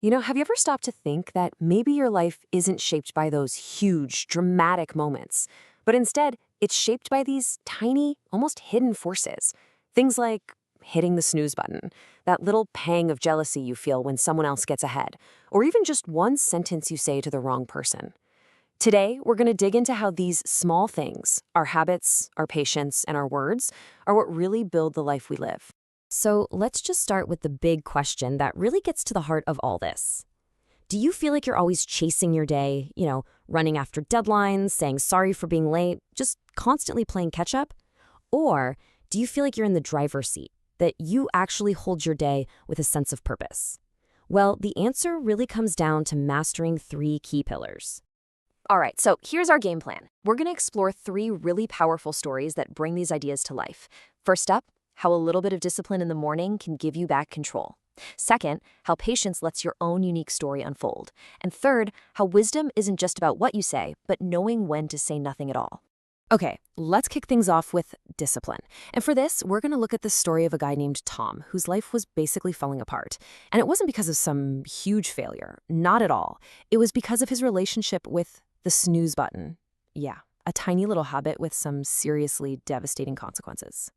Have you ever stopped to think that maybe your life isn't shaped by those huge, dramatic moments, but instead it's shaped by these tiny, almost hidden forces? Things like hitting the snooze button, that little pang of jealousy you feel when someone else gets ahead, or even just one sentence you say to the wrong person. Today, we're going to dig into how these small things, our habits, our patience, and our words, are what really build the life we live. So let's just start with the big question that really gets to the heart of all this. Do you feel like you're always chasing your day, running after deadlines, saying sorry for being late, just constantly playing catch up? Or do you feel like you're in the driver's seat, that you actually hold your day with a sense of purpose? Well, the answer really comes down to mastering three key pillars. All right, so here's our game plan. We're going to explore three really powerful stories that bring these ideas to life. First up, how a little bit of discipline in the morning can give you back control. Second, how patience lets your own unique story unfold. And third, how wisdom isn't just about what you say, but knowing when to say nothing at all. Okay, let's kick things off with discipline. And for this, we're going to look at the story of a guy named Tom, whose life was basically falling apart. And it wasn't because of some huge failure, not at all. It was because of his relationship with the snooze button. Yeah, a tiny little habit with some seriously devastating consequences.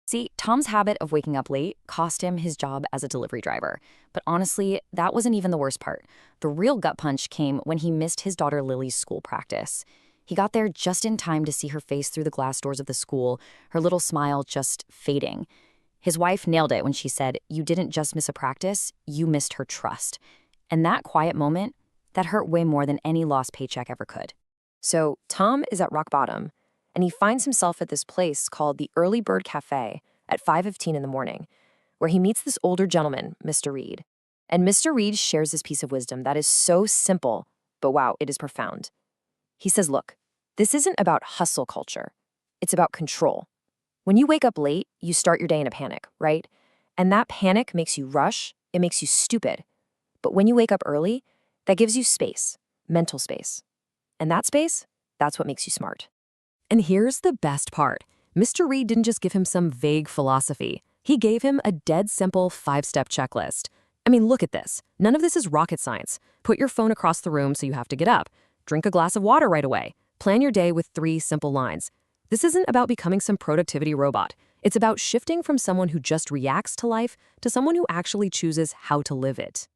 See, Tom's habit of waking up late cost him his job as a delivery driver. But honestly, that wasn't even the worst part. The real gut punch came when he missed his daughter Lily's school practice. He got there just in time to see her face through the glass doors of the school, her little smile just fading. His wife nailed it when she said, "You didn't just miss a practice, you missed her trust." And that quiet moment, that hurt way more than any lost paycheck ever could. So Tom is at rock bottom, and he finds himself at this place called the Early Bird Cafe at 5:15 in the morning, where he meets this older gentleman, Mr. Reed. And Mr. Reed shares this piece of wisdom that is so simple, but wow, it is profound. He says, look, this isn't about hustle culture. It's about control. When you wake up late, you start your day in a panic, right? And that panic makes you rush, it makes you stupid. But when you wake up early, that gives you space, mental space. And that space, that's what makes you smart. And here's the best part. Mr. Reed didn't just give him some vague philosophy. He gave him a dead simple 5-step checklist. I mean, look at this. None of this is rocket science. Put your phone across the room so you have to get up. Drink a glass of water right away. Plan your day with 3 simple lines. This isn't about becoming some productivity robot. It's about shifting from someone who just reacts to life to someone who actually chooses how to live it.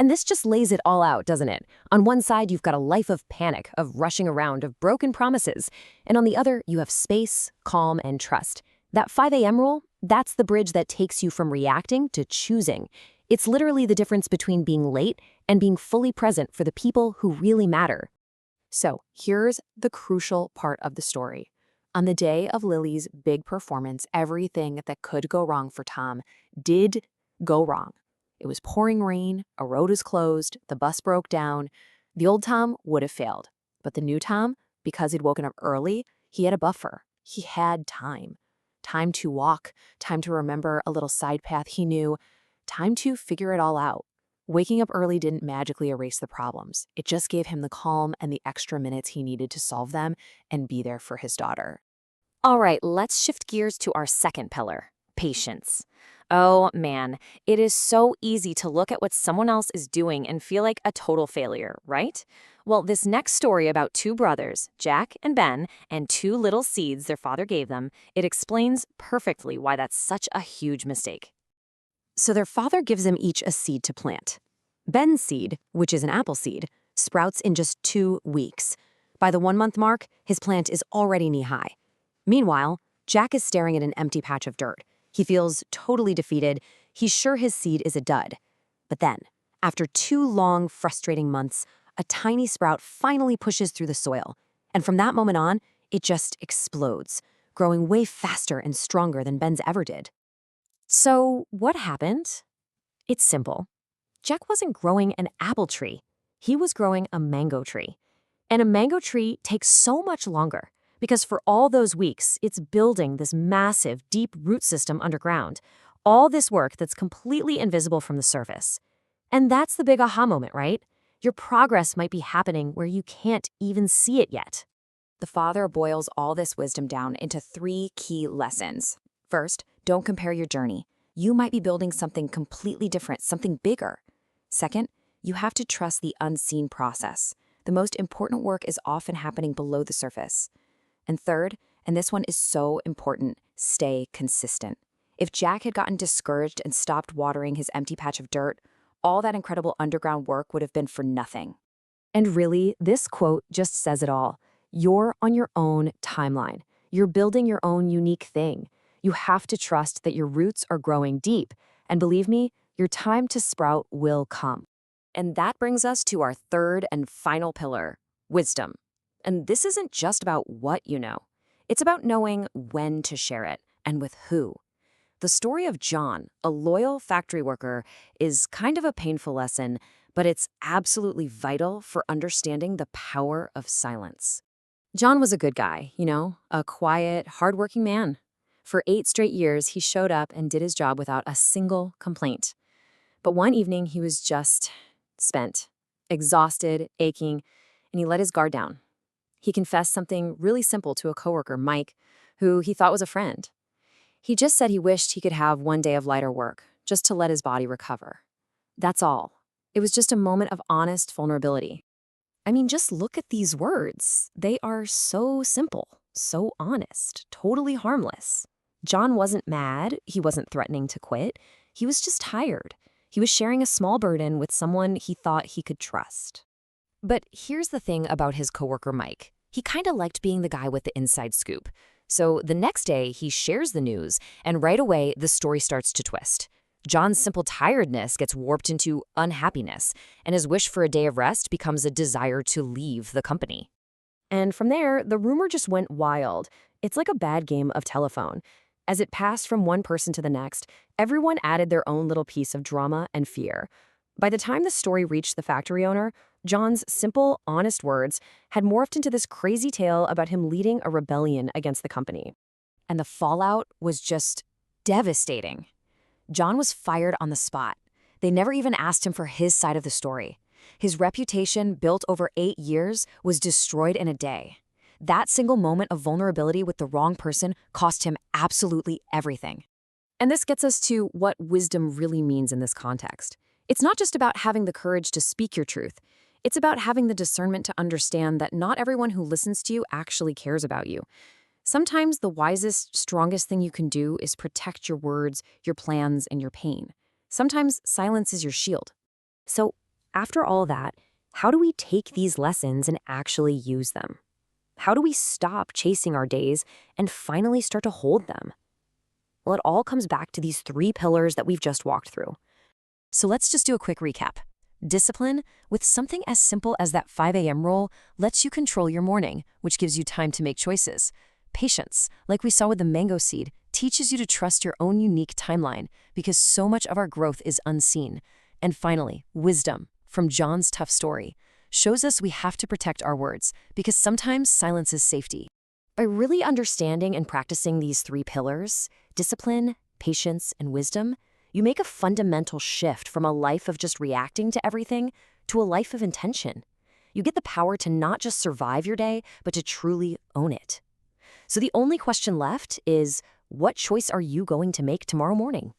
And this just lays it all out, doesn't it? On one side, you've got a life of panic, of rushing around, of broken promises. And on the other, you have space, calm, and trust. That 5 a.m. rule, that's the bridge that takes you from reacting to choosing. It's literally the difference between being late and being fully present for the people who really matter. So here's the crucial part of the story. On the day of Lily's big performance, everything that could go wrong for Tom did go wrong. It was pouring rain, a road was closed, the bus broke down. The old Tom would have failed. But the new Tom, because he'd woken up early, he had a buffer. He had time. Time to walk, time to remember a little side path he knew, time to figure it all out. Waking up early didn't magically erase the problems. It just gave him the calm and the extra minutes he needed to solve them and be there for his daughter. All right, let's shift gears to our second pillar, patience. Oh man, it is so easy to look at what someone else is doing and feel like a total failure, right? Well, this next story about 2 brothers, Jack and Ben, and 2 little seeds their father gave them, it explains perfectly why that's such a huge mistake. So their father gives them each a seed to plant. Ben's seed, which is an apple seed, sprouts in just 2 weeks. By the 1-month mark, his plant is already knee-high. Meanwhile, Jack is staring at an empty patch of dirt. He feels totally defeated. He's sure his seed is a dud. But then, after 2 long, frustrating months, a tiny sprout finally pushes through the soil. And from that moment on, it just explodes, growing way faster and stronger than Ben's ever did. So, what happened? It's simple. Jack wasn't growing an apple tree. He was growing a mango tree. And a mango tree takes so much longer, because for all those weeks, it's building this massive, deep root system underground. All this work that's completely invisible from the surface. And that's the big aha moment, right? Your progress might be happening where you can't even see it yet. The father boils all this wisdom down into 3 key lessons. First, don't compare your journey. You might be building something completely different, something bigger. Second, You have to trust the unseen process. The most important work is often happening below the surface. And third, and this one is so important, stay consistent. If Jack had gotten discouraged and stopped watering his empty patch of dirt, all that incredible underground work would have been for nothing. And really, this quote just says it all. You're on your own timeline. You're building your own unique thing. You have to trust that your roots are growing deep. And believe me, your time to sprout will come. And that brings us to our third and final pillar, wisdom. And this isn't just about what you know. It's about knowing when to share it and with who. The story of John, a loyal factory worker, is kind of a painful lesson, but it's absolutely vital for understanding the power of silence. John was a good guy, a quiet, hardworking man. For 8 straight years, he showed up and did his job without a single complaint. But one evening, he was just spent, exhausted, aching, and he let his guard down. He confessed something really simple to a coworker, Mike, who he thought was a friend. He just said he wished he could have one day of lighter work, just to let his body recover. That's all. It was just a moment of honest vulnerability. I mean, just look at these words. They are so simple, so honest, totally harmless. John wasn't mad. He wasn't threatening to quit. He was just tired. He was sharing a small burden with someone he thought he could trust. But here's the thing about his coworker, Mike. He kind of liked being the guy with the inside scoop. So the next day, he shares the news, and right away, the story starts to twist. John's simple tiredness gets warped into unhappiness, and his wish for a day of rest becomes a desire to leave the company. And from there, the rumor just went wild. It's like a bad game of telephone. As it passed from one person to the next, everyone added their own little piece of drama and fear. By the time the story reached the factory owner, John's simple, honest words had morphed into this crazy tale about him leading a rebellion against the company. And the fallout was just devastating. John was fired on the spot. They never even asked him for his side of the story. His reputation, built over 8 years, was destroyed in a day. That single moment of vulnerability with the wrong person cost him absolutely everything. And this gets us to what wisdom really means in this context. It's not just about having the courage to speak your truth. It's about having the discernment to understand that not everyone who listens to you actually cares about you. Sometimes the wisest, strongest thing you can do is protect your words, your plans, and your pain. Sometimes silence is your shield. So, after all that, how do we take these lessons and actually use them? How do we stop chasing our days and finally start to hold them? Well, it all comes back to these 3 pillars that we've just walked through. So let's just do a quick recap. Discipline, with something as simple as that 5 a.m. rule, lets you control your morning, which gives you time to make choices. Patience, like we saw with the mango seed, teaches you to trust your own unique timeline because so much of our growth is unseen. And finally, wisdom, from John's tough story, shows us we have to protect our words because sometimes silence is safety. By really understanding and practicing these 3 pillars, discipline, patience, and wisdom, you make a fundamental shift from a life of just reacting to everything to a life of intention. You get the power to not just survive your day, but to truly own it. So the only question left is, what choice are you going to make tomorrow morning?